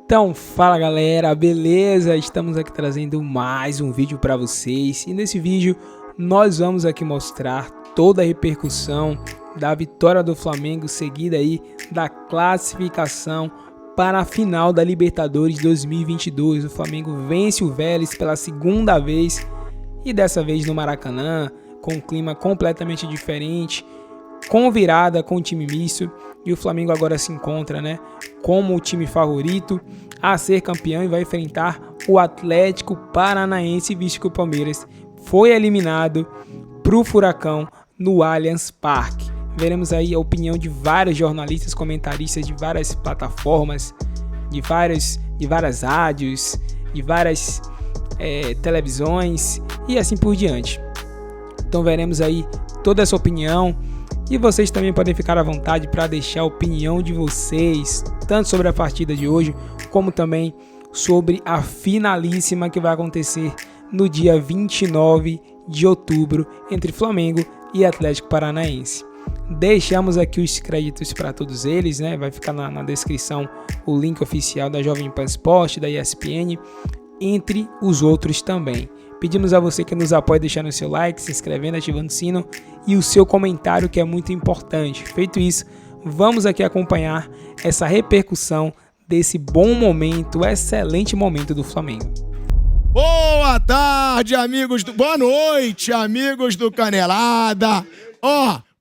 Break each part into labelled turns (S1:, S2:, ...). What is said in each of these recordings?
S1: Então, fala galera, beleza? Estamos aqui trazendo mais um vídeo para vocês e nesse vídeo nós vamos aqui mostrar toda a repercussão da vitória do Flamengo, seguida aí da classificação para a final da Libertadores 2022. O Flamengo vence o Vélez pela segunda vez e dessa vez no Maracanã, com um clima completamente diferente, com virada, com time misto, e o Flamengo agora se encontra, como o time favorito a ser campeão e vai enfrentar o Atlético Paranaense, visto que o Palmeiras foi eliminado para o Furacão no Allianz Parque. Veremos aí a opinião de vários jornalistas, comentaristas de várias plataformas, de várias rádios, de várias televisões e assim por diante. Então veremos aí toda essa opinião. E vocês também podem ficar à vontade para deixar a opinião de vocês, tanto sobre a partida de hoje, como também sobre a finalíssima que vai acontecer no dia 29 de outubro entre Flamengo e Atlético Paranaense. Deixamos aqui os créditos para todos eles, vai ficar na descrição o link oficial da Jovem Pan Sport, da ESPN, entre os outros também. Pedimos a você que nos apoie deixando o seu like, se inscrevendo, ativando o sino e o seu comentário, que é muito importante. Feito isso, vamos aqui acompanhar essa repercussão desse bom momento, excelente momento do Flamengo.
S2: Boa tarde, boa noite, amigos do Canelada.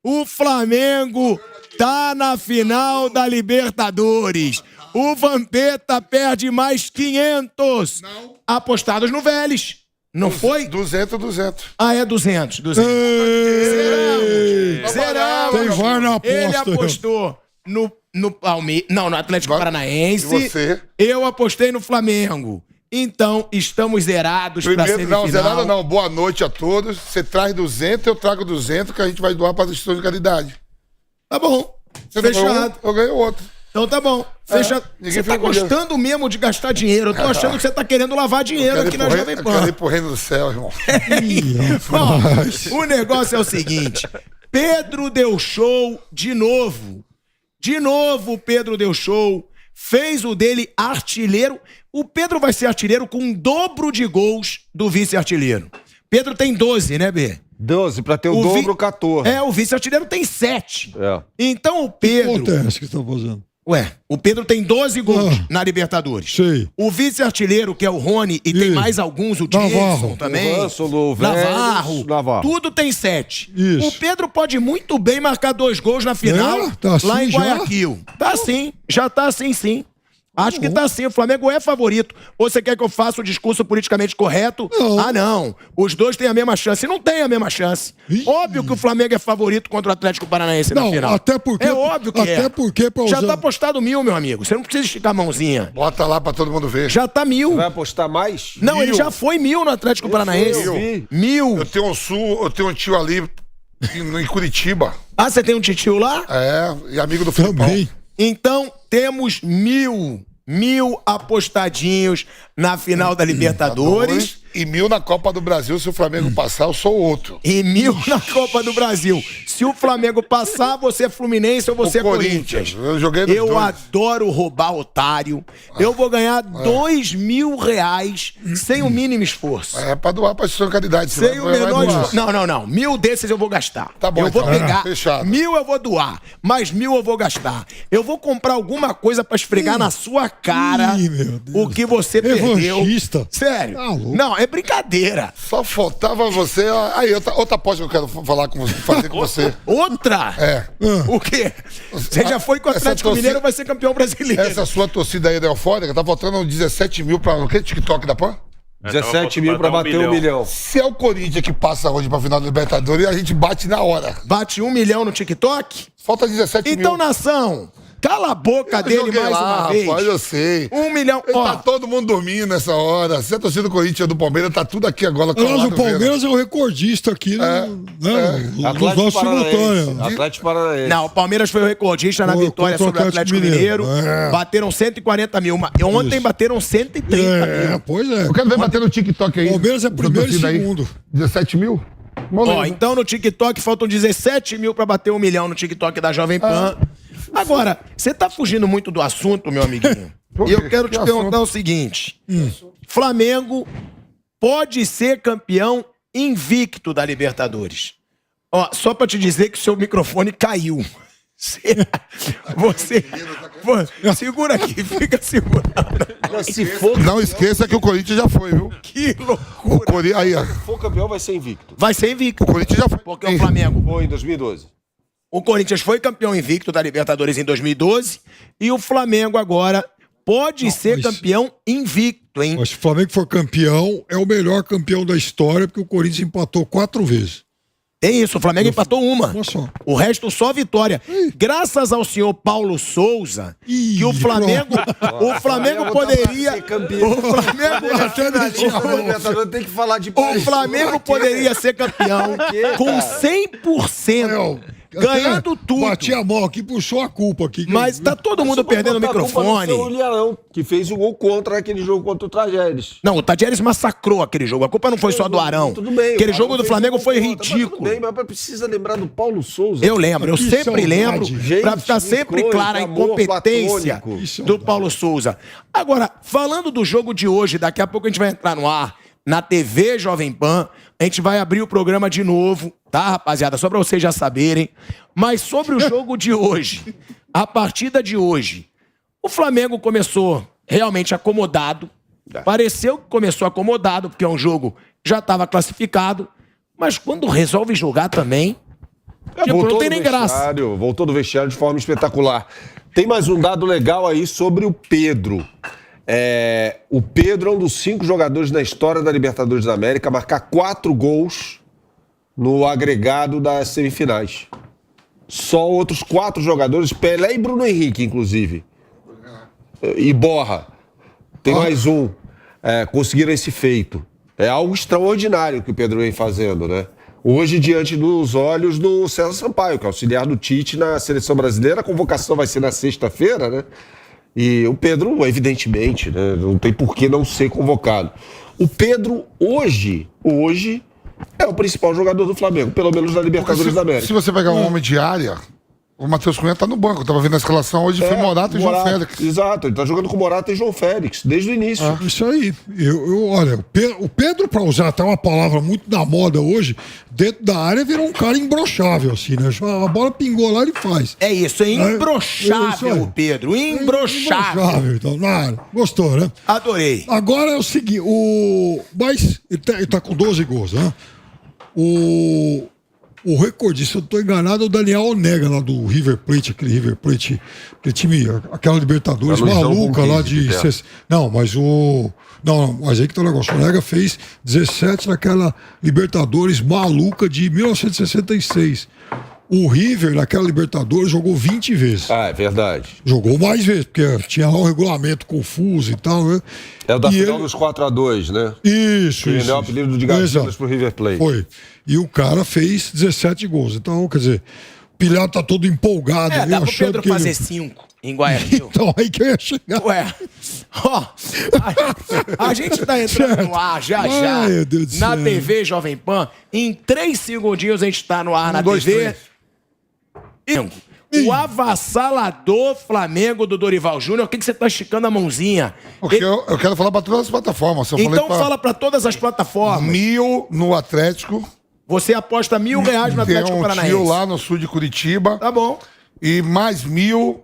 S2: O Flamengo tá na final da Libertadores. O Vampeta perde mais 500 apostados no Vélez. Não foi?
S3: 200.
S2: Ah, é 200. Zeramos.
S3: Tem VAR na aposta.
S2: Ele apostou no Palmeiras. Não, no Atlético Paranaense.
S3: E você?
S2: Eu apostei no Flamengo. Então, estamos zerados pra semifinal.
S3: Não, zerado não. Boa noite a todos. Você traz 200, eu trago 200, que a gente vai doar para as instituições de caridade.
S2: Tá bom.
S3: Você
S2: fechado.
S3: Eu ganhei outro.
S2: Então tá bom. Fechado. Você tá gostando mesmo de gastar dinheiro. Eu tô achando que você tá querendo lavar dinheiro aqui na Jovem Pan.
S3: Eu quero ir pro reino do céu, irmão.
S2: O negócio é o seguinte. Pedro deu show de novo. De novo o Pedro deu show. Fez o dele artilheiro. O Pedro vai ser artilheiro com um dobro de gols do vice-artilheiro. Pedro tem 12, né, B?
S4: 12, pra ter o dobro, 14.
S2: O vice-artilheiro tem 7.
S4: É.
S2: Então o Pedro...
S5: Quanto é essa que você tá fazendo?
S2: O Pedro tem 12 gols na Libertadores.
S5: Sei.
S2: O vice-artilheiro, que é o Rony, e tem mais alguns, o Jason também.
S4: O
S2: Navarro. Tudo tem 7.
S5: Isso.
S2: O Pedro pode muito bem marcar 2 gols na final,
S5: tá assim
S2: lá em
S5: já?
S2: Guayaquil. Tá assim, já tá assim sim. Acho que tá assim, o Flamengo é favorito. Ou você quer que eu faça o discurso politicamente correto?
S5: Não.
S2: Ah, não. Os dois têm a mesma chance. Não tem a mesma chance.
S5: Ih.
S2: Óbvio que o Flamengo é favorito contra o Atlético Paranaense na final.
S5: Até porque...
S2: É óbvio que
S5: até porque pra
S2: Já
S5: usar...
S2: tá apostado 1000, meu amigo. Você não precisa esticar a mãozinha.
S3: Bota lá pra todo mundo ver.
S2: Já tá 1000.
S4: Vai apostar mais?
S2: Não, ele já foi 1000 no Atlético Paranaense.
S4: eu vi.
S2: 1000.
S3: Eu tenho um tio ali em Curitiba.
S2: Ah, você tem um titio lá?
S3: E amigo do Filipão.
S5: Também.
S2: Então, temos 1000 apostadinhos na final da Libertadores.
S3: E 1000 na Copa do Brasil. Se o Flamengo passar, eu sou outro.
S2: E 1000 na Copa do Brasil. Se o Flamengo passar, você é Fluminense ou você é Corinthians.
S3: Eu joguei nos
S2: Eu
S3: dois.
S2: adoro roubar otário. Eu vou ganhar R$2.000 sem o mínimo esforço.
S3: É pra doar pra instituição de caridade.
S2: Sem o
S3: vai
S2: menor
S3: doar.
S2: esforço. Não. 1000 desses eu vou gastar.
S3: Tá bom,
S2: eu vou
S3: então.
S2: pegar.
S3: Fechado.
S2: 1000 eu vou doar. Mais 1000 eu vou gastar. Eu vou comprar alguma coisa pra esfregar na sua cara
S5: Ih, meu Deus.
S2: o que você perdeu.
S5: Revanchista.
S2: Sério.
S5: Tá louco.
S2: Não, é brincadeira.
S3: Só faltava você. Aí, outra aposta que eu quero fazer com você.
S2: Outra? O quê? Você já foi com o
S3: Essa
S2: Atlético
S3: torcida-
S2: Mineiro, vai ser campeão brasileiro.
S3: Essa sua torcida aí da Eufórica tá faltando 17 mil pra o quê? TikTok da PAN?
S4: 17 mil pra bater 1 milhão.
S3: Se é o Corinthians que passa hoje pra final da Libertadores, a gente bate na hora.
S2: Bate 1 milhão no TikTok?
S3: Falta 17 mil.
S2: Então, nação, cala a boca
S3: Eu
S2: dele
S3: joguei
S2: mais
S3: lá,
S2: uma vez.
S3: rapaz, eu sei.
S2: 1 milhão.
S3: Tá todo mundo dormindo nessa hora. Se a torcida do Corinthians ou do Palmeiras, tá tudo aqui agora.
S5: Aliás,
S3: colado
S5: o Palmeiras é o recordista aqui dos nossos simultâneos.
S4: Atlético Paranaense.
S2: Não, o Palmeiras foi o recordista na vitória
S5: contra o
S2: sobre o Atlético Mineiro. Bateram 140 mil. Ontem bateram 130 mil.
S5: Pois é.
S3: Eu quero ver bater no TikTok aí.
S5: Palmeiras é primeiro e segundo.
S3: 17 mil?
S2: Ó, então no TikTok faltam 17 mil pra bater 1 milhão no TikTok da Jovem Pan. Agora, você tá fugindo muito do assunto, meu amiguinho. E eu quero te perguntar o seguinte. Flamengo pode ser campeão invicto da Libertadores. Ó, só pra te dizer que o seu microfone caiu. Você segura aqui, fica segurando.
S3: Não esqueça que o Corinthians já foi, viu?
S2: Que loucura.
S3: Aí, ó.
S4: Se for campeão, vai ser invicto.
S2: Vai ser invicto.
S3: O Corinthians já foi.
S2: Porque o Flamengo...
S4: Foi em 2012.
S2: O Corinthians foi campeão invicto da Libertadores em 2012 e o Flamengo agora pode ser campeão invicto, hein?
S5: Mas se o Flamengo for campeão, é o melhor campeão da história, porque o Corinthians empatou 4 vezes.
S2: Tem isso, o Flamengo empatou uma.
S5: Nossa.
S2: O resto só vitória. Graças ao senhor Paulo Souza, que o Flamengo poderia... O Flamengo
S4: tem que falar de
S2: o Flamengo poderia ser campeão com 100%. Ganhando tudo.
S5: Bati a mão aqui, puxou a culpa aqui.
S2: Mas tá todo mundo perdendo o microfone.
S4: O Leão, que fez o gol contra aquele jogo contra o Tajeres.
S2: Não, o Tajeres massacrou aquele jogo. A culpa não foi só do Arão.
S4: Tudo bem.
S2: Aquele jogo do Flamengo foi ridículo.
S4: Tudo bem, mas precisa lembrar do Paulo Souza.
S2: Eu lembro, eu sempre lembro, pra ficar
S4: que
S2: sempre
S4: coisa,
S2: clara a
S4: amor
S2: incompetência
S4: platônico.
S2: do Paulo Souza. Agora, falando do jogo de hoje, daqui a pouco a gente vai entrar no ar, na TV Jovem Pan, a gente vai abrir o programa de novo, tá, rapaziada? Só pra vocês já saberem. Mas sobre o jogo de hoje, a partida de hoje, o Flamengo começou realmente acomodado. Pareceu que começou acomodado, porque é um jogo que já estava classificado. Mas quando resolve jogar também, não tem nem graça.
S4: Voltou do vestiário de forma espetacular. Tem mais um dado legal aí sobre o Pedro. O Pedro é um dos 5 jogadores na história da Libertadores da América a marcar 4 gols no agregado das semifinais. Só outros 4 jogadores, Pelé e Bruno Henrique, inclusive. E Borra. Tem mais um. Conseguiram esse feito. É algo extraordinário que o Pedro vem fazendo, né? Hoje, diante dos olhos do César Sampaio, que é auxiliar do Tite na Seleção Brasileira. A convocação vai ser na sexta-feira, né? E o Pedro, evidentemente, né, não tem por que não ser convocado. O Pedro, hoje é o principal jogador do Flamengo, pelo menos na Libertadores da América.
S3: Se você pegar um homem de área, o Matheus Cunha tá no banco. Eu tava vendo a escalação hoje, foi Morata e João Félix.
S4: Exato, ele tá jogando com Morata e João Félix, desde o início.
S5: Isso aí. Olha, o Pedro, pra usar até uma palavra muito da moda hoje, dentro da área virou um cara imbrochável, assim, né? A bola pingou lá, ele faz.
S2: É isso, é imbrochável, Pedro. Imbrochável.
S5: Então, na área. Gostou, né?
S2: Adorei.
S5: Agora é o seguinte, mas ele tá com 12 gols, né? O recordista, se eu não estou enganado, é o Daniel Onega, lá do River Plate, aquele time, aquela Libertadores maluca lá de... Não, mas mas aí que tá o negócio. O Onega fez 17 naquela Libertadores maluca de 1966. O River, naquela Libertadores, jogou 20 vezes.
S4: É verdade.
S5: Jogou mais vezes, porque tinha lá um regulamento confuso e tal, né?
S3: É
S4: o da final dos 4-2, né?
S5: Isso.
S4: Que deu o apelido de Gaviões pro River Plate.
S5: Foi. E o cara fez 17 gols. Então, quer dizer, o Pilhado tá todo empolgado.
S2: Dá pro Pedro fazer 5 em Guayaquil.
S5: Então, aí que eu ia chegar.
S2: Ué, a gente tá entrando no ar já, na TV Jovem Pan. Em 3 segundinhos a gente tá no ar na TV. O avassalador Flamengo do Dorival Júnior. O que você tá esticando a mãozinha?
S3: Porque eu quero falar pra todas as plataformas.
S2: Então fala pra todas as plataformas.
S3: 1.000 no Atlético.
S2: Você aposta R$1.000 no Atlético Paranaense.
S3: Tem um tio lá no sul de Curitiba.
S2: Tá bom.
S3: E mais 1.000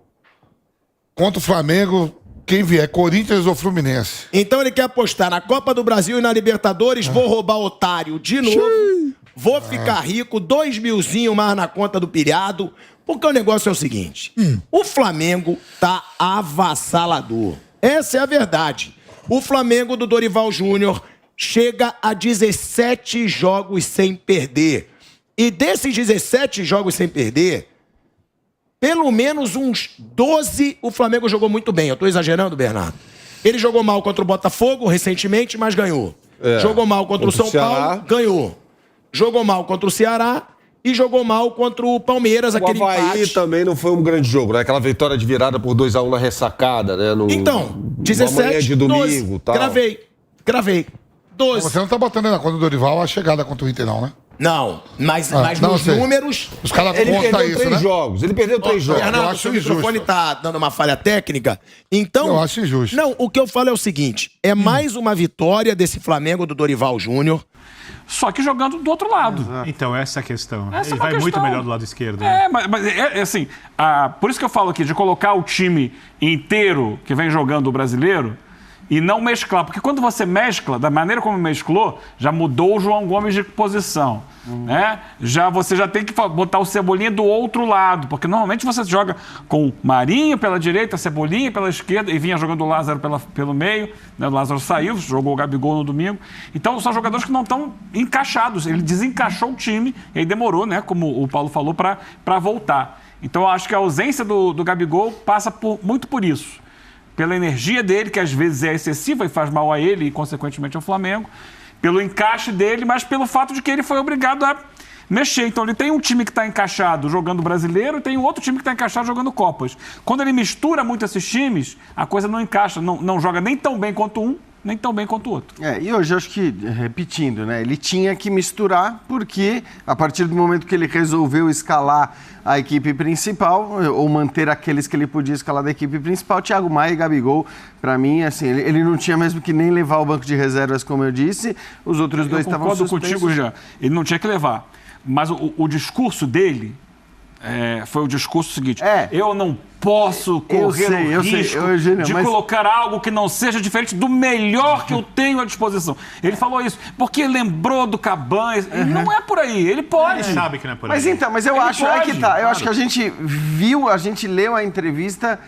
S3: contra o Flamengo. Quem vier, Corinthians ou Fluminense.
S2: Então ele quer apostar na Copa do Brasil e na Libertadores. Vou roubar otário de novo. Vou ficar rico, 2.000 mais na conta do pilhado. Porque o negócio é o seguinte. O Flamengo tá avassalador. Essa é a verdade. O Flamengo do Dorival Júnior chega a 17 jogos sem perder. E desses 17 jogos sem perder, pelo menos uns 12 o Flamengo jogou muito bem. Eu tô exagerando, Bernardo? Ele jogou mal contra o Botafogo recentemente, mas ganhou. Jogou mal contra o São Paulo, ganhou. Jogou mal contra o Ceará e jogou mal contra o Palmeiras, aquele empate.
S4: O Avaí também não foi um grande jogo, né? Aquela vitória de virada por 2-1 na ressacada, né?
S2: Então, 17,
S4: de domingo,
S2: 12. Tal. Gravei. 12.
S3: Você não tá botando aí na conta do Dorival a chegada contra o Inter, não, né?
S2: Não, mas
S3: não
S2: nos
S3: sei.
S2: números...
S3: Os caras
S4: Ele
S3: contam
S4: perdeu
S3: isso,
S4: 3
S3: né?
S4: jogos. Ele perdeu 3 jogos.
S2: Fernando,
S3: Eu acho
S2: seu microfone
S3: injusto.
S2: tá dando uma falha técnica. Então...
S3: Eu acho injusto.
S2: Não, o que eu falo é o seguinte, é mais uma vitória desse Flamengo do Dorival Júnior.
S6: Só que jogando do outro lado.
S7: Então, essa é a questão.
S6: Essa
S7: Ele
S6: é uma
S7: vai muito
S6: questão.
S7: melhor do lado esquerdo. Né?
S6: Mas é assim, por isso que eu falo aqui, de colocar o time inteiro que vem jogando o brasileiro e não mesclar. Porque quando você mescla, da maneira como mesclou, já mudou o João Gomes de posição. Né? Você já tem que botar o Cebolinha do outro lado, porque normalmente você joga com Marinho pela direita, Cebolinha pela esquerda, e vinha jogando o Lázaro pelo meio, né? O Lázaro saiu, jogou o Gabigol no domingo. Então são jogadores que não estão encaixados. Ele desencaixou o time, e aí demorou, né? Como o Paulo falou, para voltar. Então eu acho que a ausência do Gabigol passa muito por isso. Pela energia dele, que às vezes é excessiva e faz mal a ele e, consequentemente, ao Flamengo. Pelo encaixe dele, mas pelo fato de que ele foi obrigado a mexer. Então, ele tem um time que está encaixado jogando brasileiro e tem outro time que está encaixado jogando Copas. Quando ele mistura muito esses times, a coisa não encaixa, não joga nem tão bem quanto um, nem tão bem quanto o outro.
S8: E hoje, acho que, repetindo, né, ele tinha que misturar, porque a partir do momento que ele resolveu escalar a equipe principal, ou manter aqueles que ele podia escalar da equipe principal, Thiago Maia e Gabigol, para mim, assim, ele não tinha mesmo que nem levar o banco de reservas, como eu disse, os outros dois estavam suspensos.
S6: Eu concordo contigo, já. Ele não tinha que levar. Mas o discurso dele foi o discurso seguinte, eu não posso correr o risco de colocar algo que não seja diferente do melhor que eu tenho à disposição. Ele falou isso porque lembrou do Cabanas. Não é por aí, ele pode.
S7: Ele sabe que não é por aí.
S8: Mas eu acho, eu acho que a gente leu a entrevista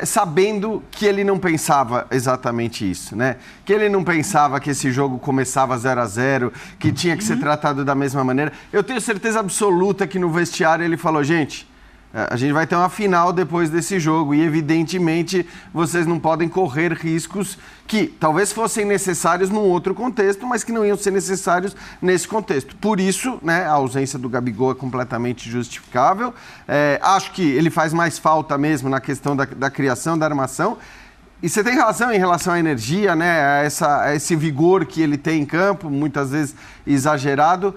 S8: sabendo que ele não pensava exatamente isso, né? Que ele não pensava que esse jogo começava 0-0, que tinha que ser tratado da mesma maneira. Eu tenho certeza absoluta que no vestiário ele falou, gente, a gente vai ter uma final depois desse jogo e, evidentemente, vocês não podem correr riscos que talvez fossem necessários num outro contexto, mas que não iam ser necessários nesse contexto. Por isso, né, a ausência do Gabigol é completamente justificável. Acho que ele faz mais falta mesmo na questão da criação, da armação. E você tem razão em relação à energia, né, a esse vigor que ele tem em campo, muitas vezes exagerado.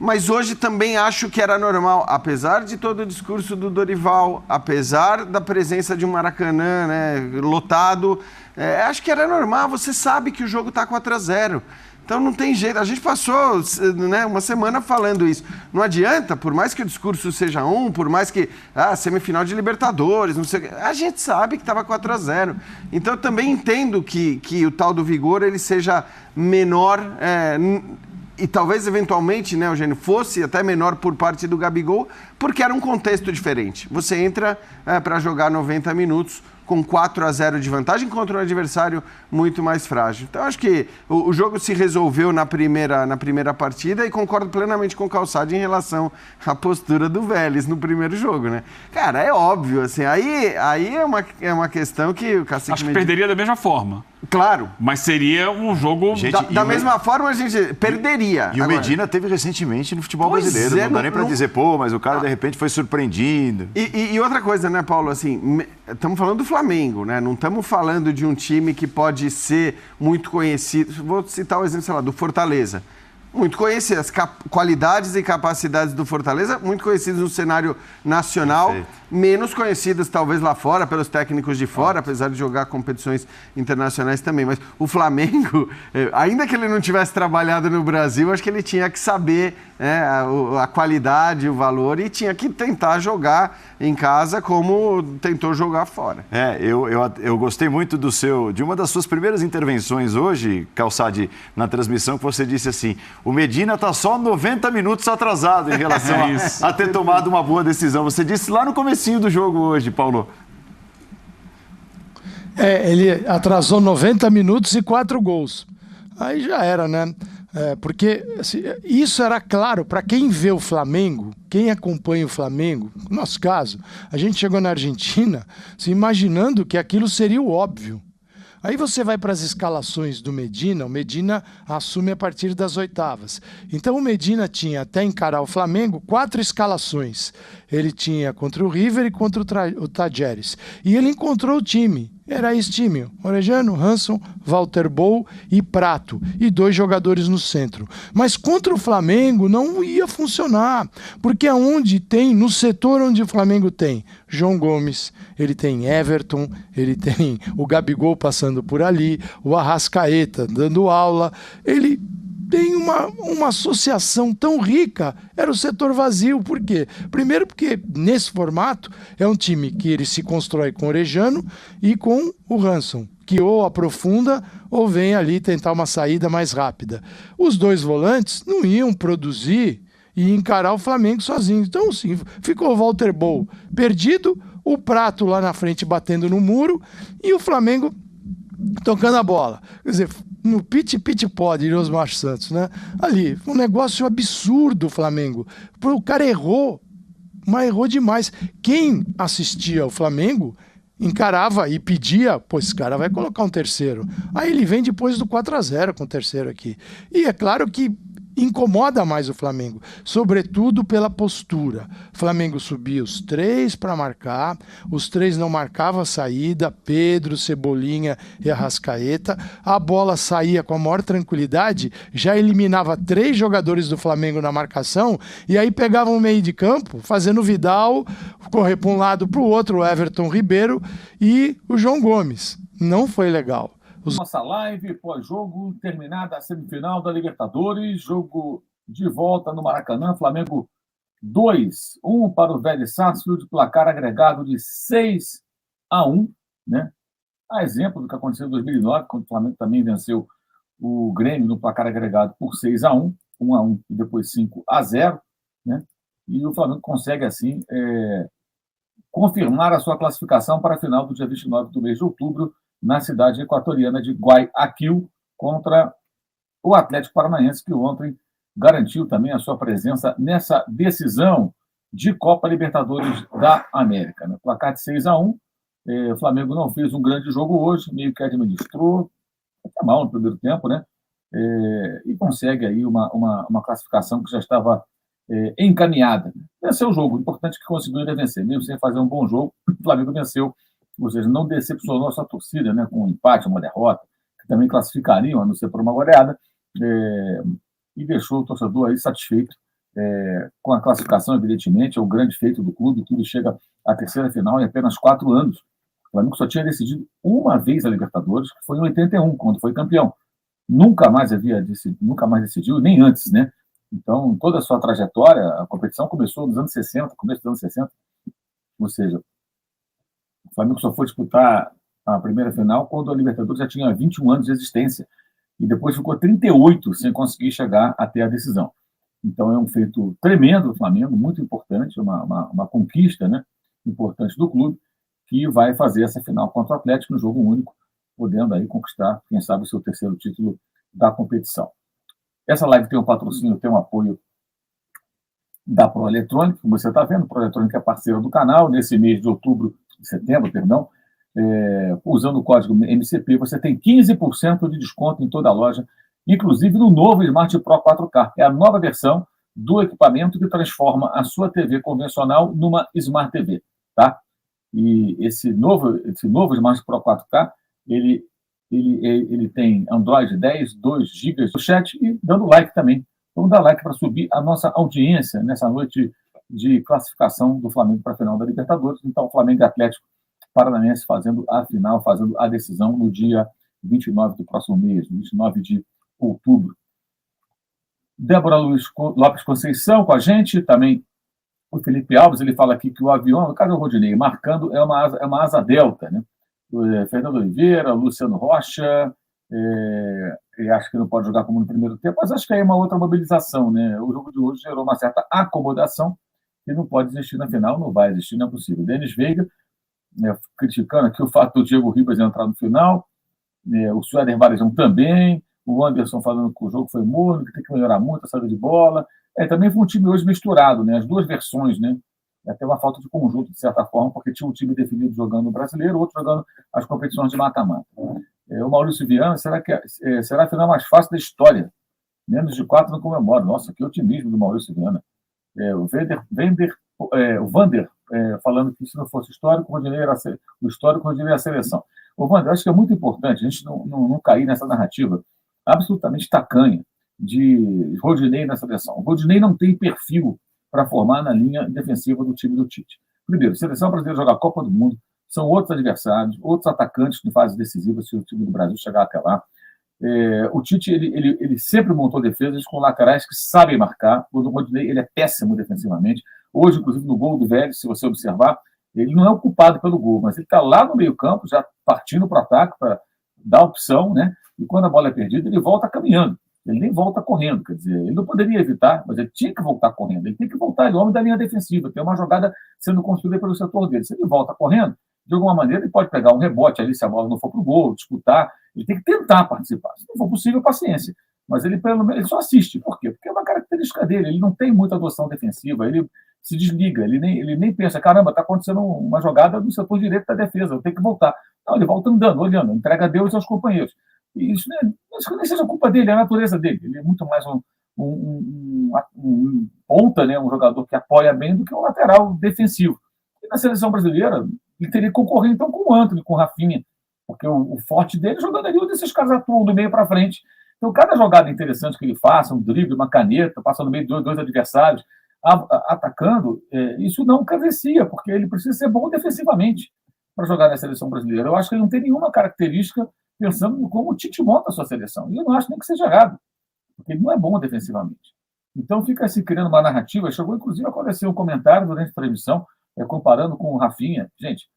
S8: Mas hoje também acho que era normal, apesar de todo o discurso do Dorival, apesar da presença de um Maracanã, né, lotado, acho que era normal, você sabe que o jogo está 4-0. Então não tem jeito, a gente passou, né, uma semana falando isso. Não adianta, por mais que o discurso seja por mais que, semifinal de Libertadores, não sei, a gente sabe que estava 4-0. Então eu também entendo que o tal do vigor ele seja menor, e talvez, eventualmente, né, Eugênio, fosse até menor por parte do Gabigol, porque era um contexto diferente. Você entra para jogar 90 minutos com 4-0 de vantagem contra um adversário muito mais frágil. Então, acho que o jogo se resolveu na primeira partida e concordo plenamente com o Calçado em relação à postura do Vélez no primeiro jogo, né? Cara, é óbvio, assim, aí é uma questão que o Cacique...
S6: Acho que perderia da mesma forma.
S8: Claro.
S6: Mas seria um jogo...
S8: Da mesma forma, a gente perderia.
S9: E o Medina teve recentemente no futebol brasileiro. Não dá nem pra dizer, mas o cara de repente foi surpreendido.
S8: E outra coisa, né, Paulo, assim, estamos falando do Flamengo, né? Não estamos falando de um time que pode ser muito conhecido. Vou citar o exemplo, sei lá, do Fortaleza. Muito conhecido, as qualidades e capacidades do Fortaleza, muito conhecidas no cenário nacional, menos conhecidas talvez lá fora, pelos técnicos de fora, apesar de jogar competições internacionais também. Mas o Flamengo, ainda que ele não tivesse trabalhado no Brasil, acho que ele tinha que saber a qualidade, o valor, e tinha que tentar jogar em casa como tentou jogar fora.
S9: Eu gostei muito de uma das suas primeiras intervenções hoje, Calçade, na transmissão, que você disse assim, o Medina está só 90 minutos atrasado em relação a ter tomado uma boa decisão. Você disse lá no comecinho do jogo hoje, Paulo.
S10: Ele atrasou 90 minutos e 4 gols. Aí já era, né? Porque assim, isso era claro para quem vê o Flamengo, quem acompanha o Flamengo. No nosso caso, a gente chegou na Argentina se imaginando que aquilo seria o óbvio. Aí você vai para as escalações do Medina, o Medina assume a partir das oitavas. Então o Medina tinha, até encarar o Flamengo, 4 escalações. Ele tinha contra o River e contra o Tajeres. E ele encontrou o time. era esse time: Orejano, Hanson, Walter Bou e Prato, e 2 jogadores no centro. Mas contra o Flamengo não ia funcionar, porque aonde tem, no setor onde o Flamengo tem João Gomes, ele tem Everton, ele tem o Gabigol passando por ali, o Arrascaeta dando aula, ele tem uma associação tão rica, era o setor vazio. Por quê? Primeiro porque nesse formato é um time que ele se constrói com o Orejano e com o Hanson, que ou aprofunda ou vem ali tentar uma saída mais rápida. Os 2 volantes não iam produzir e encarar o Flamengo sozinho. Então, sim, ficou o Walter Bou perdido, o Prato lá na frente batendo no muro e o Flamengo tocando a bola. Quer dizer, no pit-pit-pó, diria Osmar Santos, né? Ali, um negócio absurdo o Flamengo. O cara errou, mas errou demais. Quem assistia ao Flamengo encarava e pedia, pô, esse cara vai colocar um terceiro. Aí ele vem depois do 4-0 com o terceiro aqui. E é claro que incomoda mais o Flamengo, sobretudo pela postura. O Flamengo subia os 3 para marcar, os 3 não marcavam a saída, Pedro, Cebolinha e Arrascaeta, a bola saía com a maior tranquilidade, já eliminava 3 jogadores do Flamengo na marcação, e aí pegava um meio de campo, fazendo o Vidal correr para um lado para o outro, o Everton Ribeiro e o João Gomes. Não foi legal.
S11: Nossa live pós-jogo, terminada a semifinal da Libertadores, jogo de volta no Maracanã, Flamengo 2-1 para o Vélez Sarsfield, placar agregado de 6-1, né? A exemplo do que aconteceu em 2009, quando o Flamengo também venceu o Grêmio no placar agregado por 6-1, 1-1 e depois 5-0, né? E o Flamengo consegue, assim, confirmar a sua classificação para a final do dia 29 do mês de outubro, na cidade equatoriana de Guayaquil, contra o Atlético Paranaense, que ontem garantiu também a sua presença nessa decisão de Copa Libertadores da América. No placar de 6-1, o Flamengo não fez um grande jogo hoje, meio que administrou, até mal no primeiro tempo, né? E consegue aí uma classificação que já estava encaminhada. Venceu o jogo, importante que conseguiu vencer, mesmo sem fazer um bom jogo, o Flamengo venceu. Ou seja, não decepcionou a sua torcida, né, com um empate, uma derrota, que também classificariam, a não ser por uma goleada, e deixou o torcedor aí satisfeito com a classificação, evidentemente, é o grande feito do clube. O clube chega à terceira final em apenas 4 anos. O Flamengo só tinha decidido uma vez a Libertadores, que foi em 81, quando foi campeão. Nunca mais decidiu, nem antes, né? Então, toda a sua trajetória, a competição começou nos anos 60, começo dos anos 60, ou seja, o Flamengo só foi disputar a primeira final quando a Libertadores já tinha 21 anos de existência. E depois ficou 38 sem conseguir chegar até a decisão. Então é um feito tremendo do Flamengo, muito importante, uma conquista, né, importante do clube, que vai fazer essa final contra o Atlético no jogo único, podendo aí conquistar, quem sabe, o seu terceiro título da competição. Essa live tem um patrocínio, tem um apoio da ProEletrônica, como você está vendo. A ProEletrônica é parceira do canal. Nesse mês de setembro, usando o código MCP, você tem 15% de desconto em toda a loja, inclusive no novo Smart Pro 4K. É a nova versão do equipamento que transforma a sua TV convencional numa Smart TV, tá? E esse novo Smart Pro 4K, ele tem Android 10, 2 GB do chat e dando like também. Vamos dar like para subir a nossa audiência nessa noite de classificação do Flamengo para a final da Libertadores. Então, o Flamengo e Atlético Paranaense fazendo a final, fazendo a decisão no dia 29 do próximo mês, 29 de outubro. Débora Lopes Conceição com a gente, também o Felipe Alves, ele fala aqui que o avião, no caso do Rodinei, marcando é uma asa delta, né? Fernando Oliveira, Luciano Rocha, e acho que não pode jogar como no primeiro tempo, mas acho que aí é uma outra mobilização, né? O jogo de hoje gerou uma certa acomodação que não pode existir na final, não vai existir, não é possível. Denis Veiga, criticando aqui o fato do Diego Ribas entrar no final, o Suéder Varejão também, o Anderson falando que o jogo foi morno, que tem que melhorar muito a saída de bola. Também foi um time hoje misturado, né? As duas versões, né? Até uma falta de conjunto, de certa forma, porque tinha um time definido jogando no Brasileiro, outro jogando as competições de mata-mata. O Maurício Viana, será a final mais fácil da história? Menos de 4 não comemora. Nossa, que otimismo do Maurício Viana. O Vander falando que se não fosse histórico, o histórico Rodinei era a seleção. Wander, eu acho que é muito importante a gente não cair nessa narrativa absolutamente tacanha de Rodinei na seleção. O Rodinei não tem perfil para formar na linha defensiva do time do Tite. Primeiro, a seleção brasileira joga a Copa do Mundo, são outros adversários, outros atacantes de fase decisiva se o time do Brasil chegar até lá. O Tite ele sempre montou defesas com laterais que sabem marcar. O Rodinei ele é péssimo defensivamente. Hoje, inclusive, no gol do Vélez, se você observar, ele não é o culpado pelo gol, mas ele está lá no meio-campo, já partindo para o ataque, para dar opção, né? E quando a bola é perdida, ele volta caminhando. Ele nem volta correndo, quer dizer, ele não poderia evitar, mas ele tinha que voltar correndo. Ele tem que voltar, ele é o homem da linha defensiva. Tem uma jogada sendo construída pelo setor dele. Se ele volta correndo, de alguma maneira, ele pode pegar um rebote ali, se a bola não for para o gol, disputar. Ele tem que tentar participar. Se não for possível, paciência. Mas ele, pelo menos, ele só assiste. Por quê? Porque é uma característica dele. Ele não tem muita adoção defensiva. Ele se desliga. Ele nem pensa, caramba, está acontecendo uma jogada no setor direito da defesa, eu tenho que voltar. Não, ele volta andando, olhando, entrega a Deus e aos companheiros. E isso nem seja culpa dele, é a natureza dele. Ele é muito mais um ponta, né, um jogador que apoia bem do que um lateral defensivo. E na seleção brasileira, ele teria que concorrer então com o Antony, com o Rafinha, porque o forte dele é jogando ali onde esses caras atuam do meio para frente. Então, cada jogada interessante que ele faça, um drible, uma caneta, passa no meio de dois adversários, atacando, isso não carecia, porque ele precisa ser bom defensivamente para jogar na seleção brasileira. Eu acho que ele não tem nenhuma característica pensando como o Tite monta a sua seleção. E eu não acho nem que seja errado, porque ele não é bom defensivamente. Então fica se criando uma narrativa. Chegou, inclusive, a acontecer um comentário durante a transmissão, comparando com o Rafinha. Gente,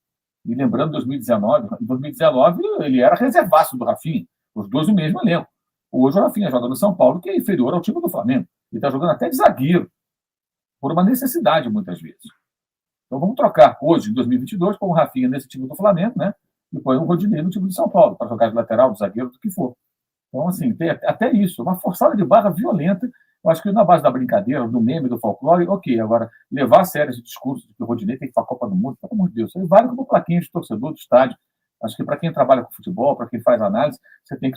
S11: e lembrando 2019, em 2019 ele era reservaço do Rafinha, os dois no mesmo elenco. Hoje o Rafinha joga no São Paulo, que é inferior ao time do Flamengo. Ele está jogando até de zagueiro, por uma necessidade, muitas vezes. Então vamos trocar hoje, em 2022, com o Rafinha nesse time do Flamengo, né? E põe o Rodinei no time de São Paulo, para jogar de lateral, de zagueiro, do que for. Então, assim, tem até isso, uma forçada de barra violenta. Eu acho que na base da brincadeira, do meme, do folclore, ok. Agora, levar a sério esse discurso de que o Rodinei tem que ir para a Copa do Mundo, pelo amor de Deus, isso aí vale como plaquinha de torcedor do estádio. Acho que para quem trabalha com futebol, para quem faz análise, você tem que